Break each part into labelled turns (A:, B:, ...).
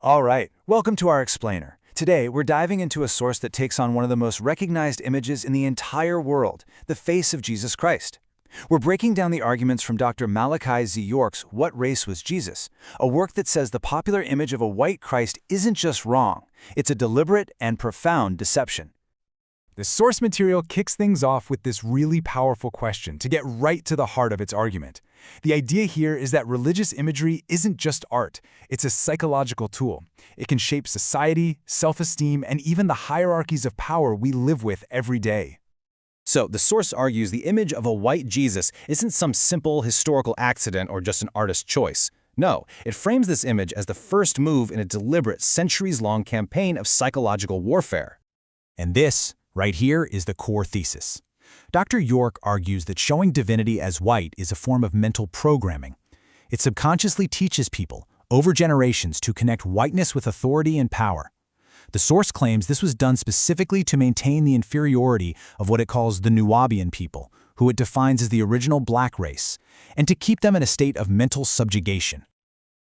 A: All right, welcome to our explainer. Today, we're diving into a source that takes on one of the most recognized images in the entire world, the face of Jesus Christ. We're breaking down the arguments from Dr. Malachi Z. York's What Race Was Jesus?, a work that says the popular image of a white Christ isn't just wrong, it's a deliberate and profound deception.
B: The source material kicks things off with this really powerful question to get right to the heart of its argument. The idea here is that religious imagery isn't just art, it's a psychological tool. It can shape society, self-esteem, and even the hierarchies of power we live with every day.
C: So, the source argues the image of a white Jesus isn't some simple historical accident or just an artist's choice. No, it frames this image as the first move in a deliberate, centuries-long campaign of psychological warfare.
B: And this, right here, is the core thesis. Dr. York argues that showing divinity as white is a form of mental programming. It subconsciously teaches people, over generations, to connect whiteness with authority and power. The source claims this was done specifically to maintain the inferiority of what it calls the Nuwaubian people, who it defines as the original black race, and to keep them in a state of mental subjugation.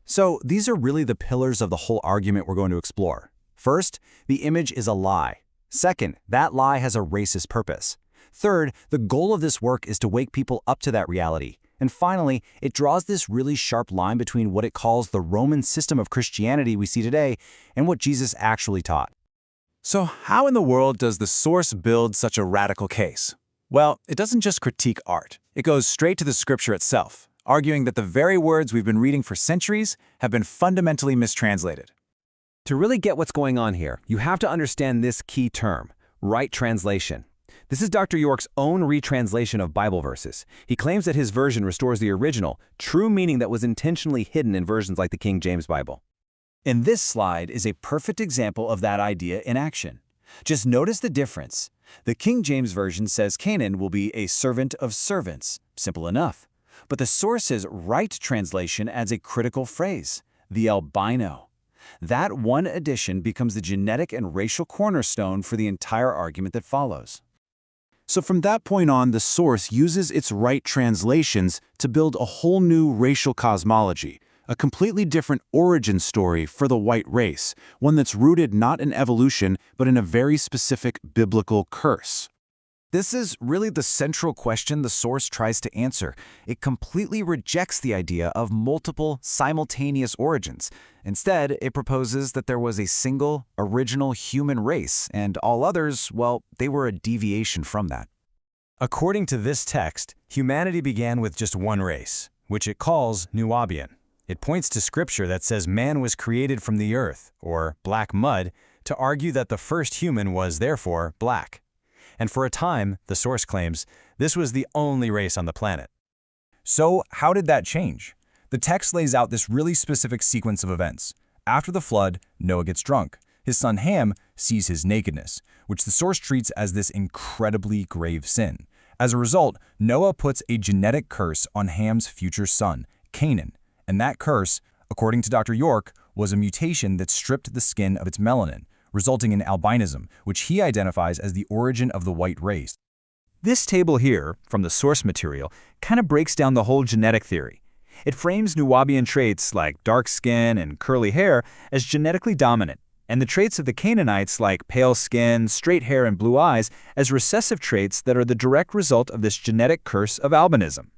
A: So, these are really the pillars of the whole argument we're going to explore. First, the image is a lie. Second, that lie has a racist purpose. Third, the goal of this work is to wake people up to that reality. And finally, it draws this really sharp line between what it calls the Roman system of Christianity we see today and what Jesus actually taught.
D: So how in the world does the source build such a radical case? Well, it doesn't just critique art. It goes straight to the scripture itself, arguing that the very words we've been reading for centuries have been fundamentally mistranslated.
E: To really get what's going on here, you have to understand this key term, right translation. This is Dr. York's own retranslation of Bible verses. He claims that his version restores the original, true meaning that was intentionally hidden in versions like the King James Bible.
A: And this slide is a perfect example of that idea in action. Just notice the difference. The King James Version says Canaan will be a servant of servants. Simple enough. But the source's right translation adds a critical phrase, the albino. That one addition becomes the genetic and racial cornerstone for the entire argument that follows.
D: So from that point on, the source uses its right translations to build a whole new racial cosmology, a completely different origin story for the white race, one that's rooted not in evolution, but in a very specific biblical curse.
A: This is really the central question the source tries to answer. It completely rejects the idea of multiple, simultaneous origins. Instead, it proposes that there was a single, original human race, and all others, well, they were a deviation from that.
C: According to this text, humanity began with just one race, which it calls Nuwaubian. It points to scripture that says man was created from the earth, or black mud, to argue that the first human was therefore black. And for a time, the source claims, this was the only race on the planet.
B: So, how did that change? The text lays out this really specific sequence of events. After the flood, Noah gets drunk. His son Ham sees his nakedness, which the source treats as this incredibly grave sin. As a result, Noah puts a genetic curse on Ham's future son, Canaan. And that curse, according to Dr. York, was a mutation that stripped the skin of its melanin, resulting in albinism, which he identifies as the origin of the white race.
A: This table here, from the source material, kind of breaks down the whole genetic theory. It frames Nuwaubian traits like dark skin and curly hair as genetically dominant, and the traits of the Canaanites like pale skin, straight hair, and blue eyes as recessive traits that are the direct result of this genetic curse of albinism.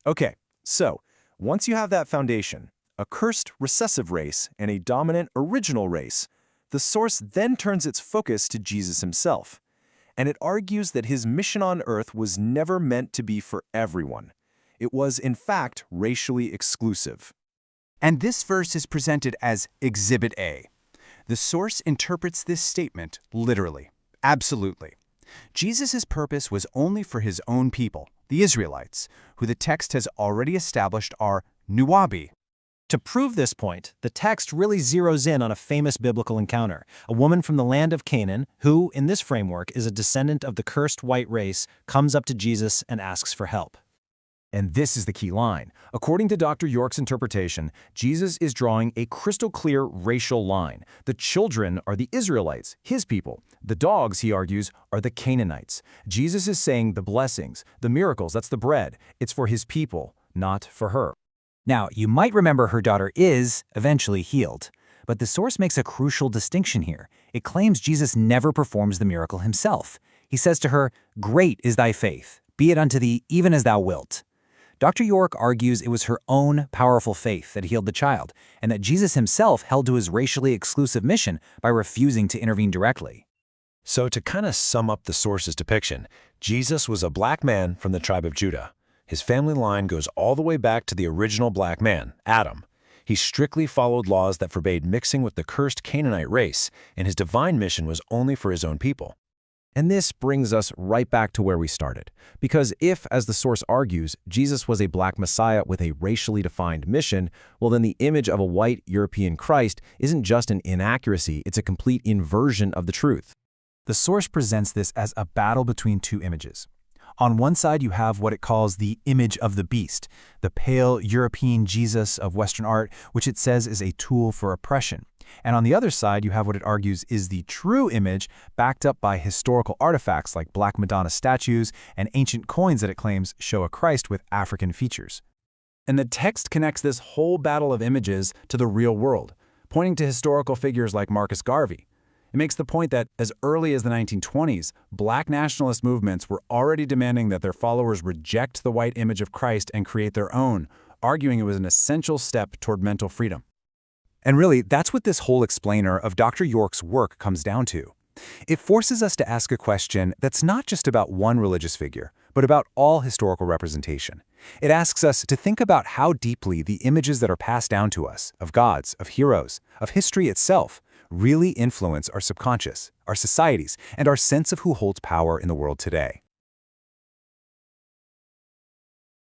D: Okay, so once you have that foundation, a cursed recessive race and a dominant original race, the source then turns its focus to Jesus himself, and it argues that his mission on earth was never meant to be for everyone. It was, in fact, racially exclusive.
F: And this verse is presented as Exhibit A. The source interprets this statement literally, absolutely. Jesus' purpose was only for his own people, the Israelites, who the text has already established are Nuwaubi.
C: To prove this point, the text really zeroes in on a famous biblical encounter, a woman from the land of Canaan who, in this framework, is a descendant of the cursed white race, comes up to Jesus and asks for help.
B: And this is the key line. According to Dr. York's interpretation, Jesus is drawing a crystal-clear racial line. The children are the Israelites, his people. The dogs, he argues, are the Canaanites. Jesus is saying the blessings, the miracles, that's the bread. It's for his people, not for her.
G: Now, you might remember her daughter is eventually healed,
E: But the source makes a crucial distinction here. It claims Jesus never performs the miracle himself. He says to her, "Great is thy faith. Be it unto thee even as thou wilt." Dr. York argues it was her own powerful faith that healed the child, and that Jesus himself held to his racially exclusive mission by refusing to intervene directly.
G: So to kind of sum up the source's depiction, Jesus was a black man from the tribe of Judah. His family line goes all the way back to the original black man, Adam. He strictly followed laws that forbade mixing with the cursed Canaanite race, and his divine mission was only for his own people.
B: And this brings us right back to where we started. Because if, as the source argues, Jesus was a black Messiah with a racially defined mission, well then the image of a white European Christ isn't just an inaccuracy, it's a complete inversion of the truth.
C: The source presents this as a battle between two images. On one side, you have what it calls the image of the beast, the pale European Jesus of Western art, which it says is a tool for oppression. And on the other side, you have what it argues is the true image, backed up by historical artifacts like Black Madonna statues and ancient coins that it claims show a Christ with African features. And the text connects this whole battle of images to the real world, pointing to historical figures like Marcus Garvey. It makes the point that as early as the 1920s, black nationalist movements were already demanding that their followers reject the white image of Christ and create their own, arguing it was an essential step toward mental freedom.
E: And really, that's what this whole explainer of Dr. York's work comes down to. It forces us to ask a question that's not just about one religious figure, but about all historical representation. It asks us to think about how deeply the images that are passed down to us, of gods, of heroes, of history itself, really influence our subconscious, our societies, and our sense of who holds power in the world today.